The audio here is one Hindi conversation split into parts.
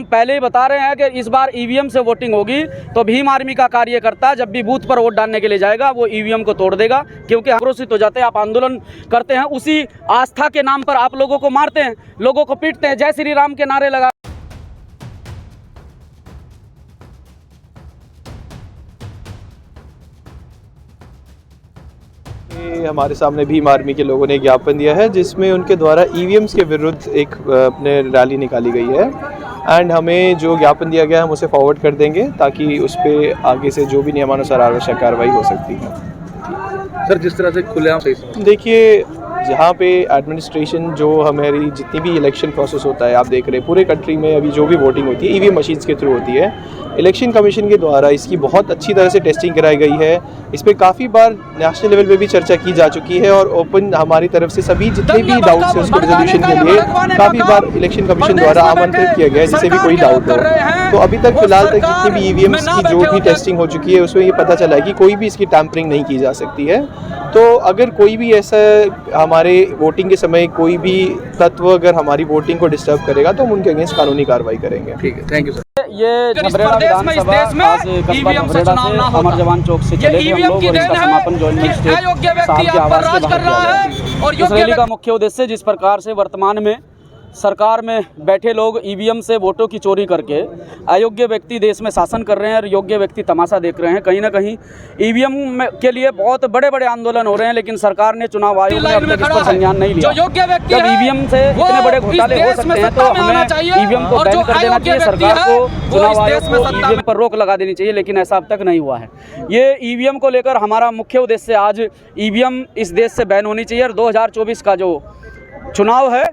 हम पहले ही बता रहे हैं कि इस बार ईवीएम से वोटिंग होगी तो भीम आर्मी का कार्यकर्ता जब भी बूथ पर वोट डालने के लिए जाएगा वो ईवीएम को तोड़ देगा, क्योंकि आक्रोशित हो जाते हैं, आप आंदोलन करते हैं, उसी आस्था के नाम पर आप लोगों को मारते हैं, लोगों को पीटते हैं, जय श्री राम के नारे लगा। हमारे सामने भीम आर्मी के लोगों ने ज्ञापन दिया है जिसमें उनके द्वारा ईवीएम्स के विरुद्ध एक अपने रैली निकाली गई है एंड हमें जो ज्ञापन दिया गया है हम उसे फॉरवर्ड कर देंगे ताकि उस पर आगे से जो भी नियमानुसार आवश्यक कार्रवाई हो सकती है। सर, जिस तरह से खुलेआम सही, देखिए जहाँ पे एडमिनिस्ट्रेशन जो हमारी जितनी भी इलेक्शन प्रोसेस होता है, आप देख रहे हैं पूरे कंट्री में अभी जो भी वोटिंग होती है ईवीएम मशीन्स के थ्रू होती है। इलेक्शन कमीशन के द्वारा इसकी बहुत अच्छी तरह से टेस्टिंग कराई गई है। इस पर काफ़ी बार नेशनल लेवल पे भी चर्चा की जा चुकी है और ओपन हमारी तरफ से सभी जितने भी डाउट्स हैं उसको रेजोल्यूशन के लिए काफ़ी बार इलेक्शन कमीशन द्वारा आमंत्रित किया गया है जिससे भी कोई डाउट हो। तो अभी तक फिलहाल तक जितनी भी ईवीएम्स की जो भी टेस्टिंग हो चुकी है उसमें ये पता चला है कि कोई भी इसकी टैंपरिंग नहीं की जा सकती है। तो अगर कोई भी ऐसा हमारे वोटिंग के समय कोई भी तत्व अगर हमारी वोटिंग को डिस्टर्ब करेगा तो हम उनके अगेंस्ट कानूनी कार्रवाई करेंगे। ठीक है, थैंक यू सर। ये झबरेड़ा विधानसभा आज कस्बा झबरेड़ा से अमर जवान चौक से चले थे हम लोग और इसका समापन जॉइंट मजिस्ट्रेट साहब के आवास के बाहर किया गया। इस रैली का मुख्य उद्देश्य जिस प्रकार से वर्तमान में सरकार में बैठे लोग ईवीएम से वोटों की चोरी करके अयोग्य व्यक्ति देश में शासन कर रहे हैं और योग्य व्यक्ति तमाशा देख रहे हैं, कहीं ना कहीं ईवीएम के लिए बहुत बड़े बड़े आंदोलन हो रहे हैं, लेकिन सरकार ने चुनाव आयोग ने अब तक इस पर संज्ञान नहीं लिया। जब ईवीएम से इतने बड़े घोटाले हो सकते हैं तो हमें ईवीएम को बैन कर देना चाहिए, सरकार को चुनाव आयोग को ईवीएम पर रोक लगा देनी चाहिए, लेकिन ऐसा अब तक नहीं हुआ है। ये ईवीएम को लेकर हमारा मुख्य उद्देश्य आज ईवीएम इस देश से बैन होनी चाहिए और 2024 का जो चुनाव है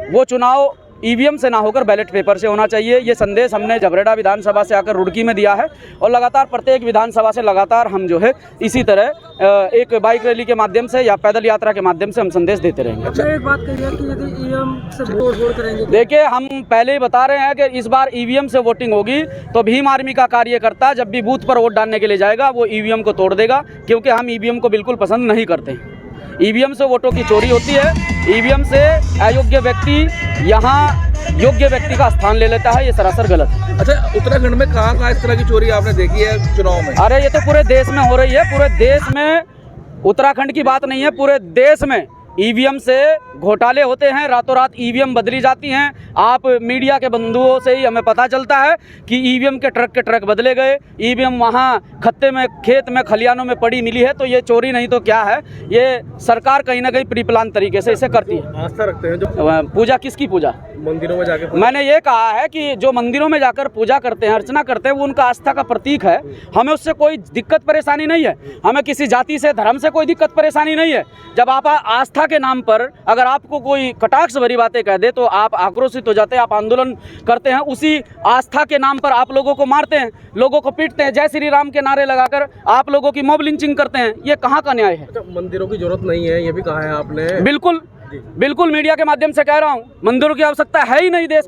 वो चुनाव ईवीएम से ना होकर बैलेट पेपर से होना चाहिए। ये संदेश हमने झबरेड़ा विधानसभा से आकर रुड़की में दिया है और लगातार प्रत्येक विधानसभा से लगातार हम जो है इसी तरह एक बाइक रैली के माध्यम से या पैदल यात्रा के माध्यम से हम संदेश देते रहेंगे। अच्छा, एक बात कहिए कि यदि ईवीएम से वोट करेंगे, देखिए हम पहले ही बता रहे हैं कि इस बार ईवीएम से वोटिंग होगी तो भीम आर्मी का कार्यकर्ता जब भी बूथ पर वोट डालने के लिए जाएगा वो ईवीएम को तोड़ देगा, क्योंकि हम ईवीएम को बिल्कुल पसंद नहीं करते। ईवीएम से वोटों की चोरी होती है, ईवीएम से अयोग्य व्यक्ति यहाँ योग्य व्यक्ति का स्थान ले लेता है, ये सरासर गलत है। अच्छा, उत्तराखंड में कहाँ इस तरह की चोरी आपने देखी है चुनाव में? अरे ये तो पूरे देश में हो रही है, पूरे देश में, उत्तराखंड की बात नहीं है, पूरे देश में ईवीएम से घोटाले होते हैं, रातों रात ईवीएम बदली जाती हैं। आप मीडिया के बंधुओं से ही हमें पता चलता है कि ईवीएम के ट्रक बदले गए, ईवीएम वहाँ खत्ते में, खेत में, खलियानों में पड़ी मिली है। तो ये चोरी नहीं तो क्या है, ये सरकार कहीं ना कहीं प्री प्लान तरीके से इसे करती है। आस्था रखते हैं जो पूजा, किसकी पूजा? मंदिरों में जाकर। मैंने ये कहा है कि जो मंदिरों में जाकर पूजा करते हैं, अर्चना करते हैं, वो उनका आस्था का प्रतीक है, हमें उससे कोई दिक्कत परेशानी नहीं है, हमें किसी जाति से, धर्म से कोई दिक्कत परेशानी नहीं है। जब आप आस्था के नाम पर अगर आपको कोई कटाक्ष भरी बातें कह दे तो आप आक्रोशित हो जाते हैं, आप आंदोलन करते हैं, उसी आस्था के नाम पर आप लोगों को मारते हैं, लोगों को पीटते हैं, जय श्री राम के नारे लगाकर आप लोगों की मॉब लिंचिंग करते हैं। ये कहाँ का न्याय है? मंदिरों की जरूरत नहीं है, ये भी कहा है आपने। बिल्कुल बिल्कुल, मीडिया के माध्यम से कह रहा हूँ, मंदिरों की आवश्यकता है ही नहीं देश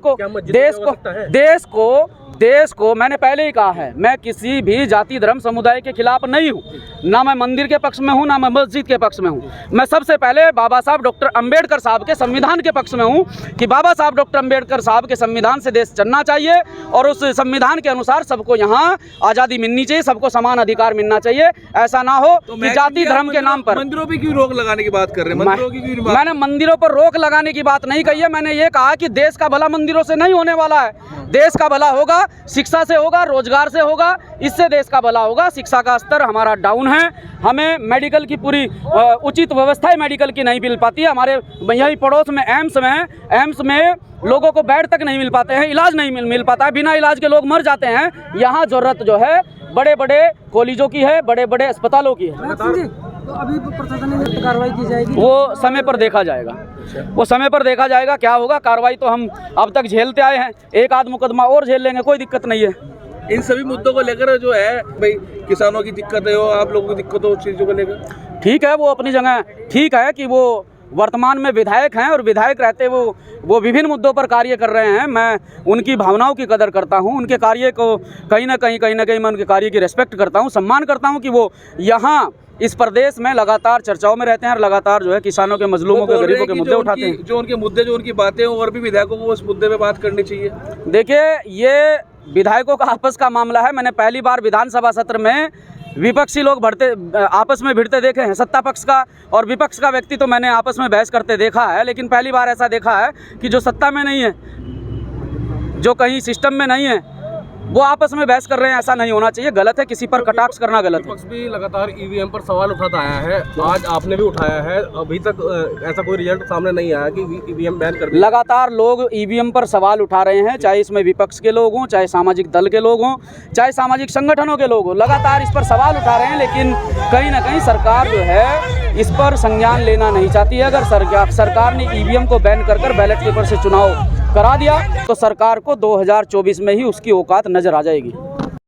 को। देश को मैंने पहले ही कहा है, मैं किसी भी जाति धर्म समुदाय के खिलाफ नहीं हूँ, ना मैं मंदिर के पक्ष में हूँ, ना मैं मस्जिद के पक्ष में हूँ। मैं सबसे पहले बाबा साहब डॉक्टर अंबेडकर साहब के संविधान के पक्ष में हूँ कि बाबा साहब डॉक्टर अंबेडकर साहब के संविधान से देश चलना चाहिए और उस संविधान के अनुसार सबको यहाँ आज़ादी मिलनी चाहिए, सबको समान अधिकार मिलना चाहिए। ऐसा ना हो कि जाति धर्म के नाम पर मंदिरों पर क्यों रोक लगाने की बात कर रहे हैं? मैंने मंदिरों पर रोक लगाने की बात नहीं कही है, मैंने ये कहा कि देश का भला मंदिरों से नहीं होने वाला है। देश का भला होगा शिक्षा से, होगा रोजगार से, होगा, इससे देश का भला होगा। शिक्षा का स्तर हमारा डाउन है, हमें मेडिकल की पूरी उचित व्यवस्थाएं मेडिकल की नहीं मिल पाती है। हमारे यही पड़ोस में एम्स में लोगों को बेड तक नहीं मिल पाते हैं, इलाज नहीं मिल पाता है, बिना इलाज के लोग मर जाते हैं। यहाँ जरूरत जो है बड़े बड़े कॉलेजों की है, बड़े बड़े अस्पतालों की है। तो अभी प्रशासन में कार्रवाई की जाएगी, वो समय पर देखा जाएगा, वो समय पर देखा जाएगा क्या होगा। कार्रवाई तो हम अब तक झेलते आए हैं, एक आध मुकदमा और झेल लेंगे, कोई दिक्कत नहीं है। इन सभी मुद्दों को लेकर जो है भाई, किसानों की दिक्कत हो, आप लोगों की दिक्कत हो, उस चीज़ों को लेकर ठीक है, वो अपनी जगह ठीक है कि वो वर्तमान में विधायक हैं और विधायक रहते वो विभिन्न मुद्दों पर कार्य कर रहे हैं। मैं उनकी भावनाओं की कदर करता हूं, उनके कार्य को कहीं ना कहीं मैं उनके कार्य की रिस्पेक्ट करता हूं, सम्मान करता हूं कि वो यहाँ इस प्रदेश में लगातार चर्चाओं में रहते हैं और लगातार जो है किसानों के, मजलूमों के, गरीबों के मुद्दे उठाते हैं। जो उनके मुद्दे, जो उनकी बातें हैं, और भी विधायकों को उस मुद्दे पे बात करनी चाहिए। देखिए, ये विधायकों का आपस का मामला है। मैंने पहली बार विधानसभा सत्र में विपक्षी लोग आपस में भिड़ते देखे हैं। सत्ता पक्ष का और विपक्ष का व्यक्ति तो मैंने आपस में बहस करते देखा है, लेकिन पहली बार ऐसा देखा है कि जो सत्ता में नहीं है, जो कहीं सिस्टम में नहीं है, वो आपस में बहस कर रहे हैं। ऐसा नहीं होना चाहिए, गलत है, किसी पर कटाक्ष करना गलत है। विपक्ष भी लगातार ईवीएम पर सवाल उठाता आया है, आज आपने भी उठाया है, अभी तक ऐसा कोई रिजल्ट सामने नहीं आया कि ईवीएम बैन कर दिया। लगातार लोग ईवीएम पर सवाल उठा रहे हैं, चाहे इसमें विपक्ष के लोग हों, चाहे सामाजिक दल के लोग हों, चाहे सामाजिक संगठनों के लोग हों, लगातार इस पर सवाल उठा रहे हैं। लेकिन कहीं ना कहीं सरकार जो है इस पर संज्ञान लेना नहीं चाहती है। अगर सरकार ने ईवीएम को बैन कर बैलेट पेपर से चुनाव करा दिया तो सरकार को 2024 में ही उसकी औकात नजर आ जाएगी।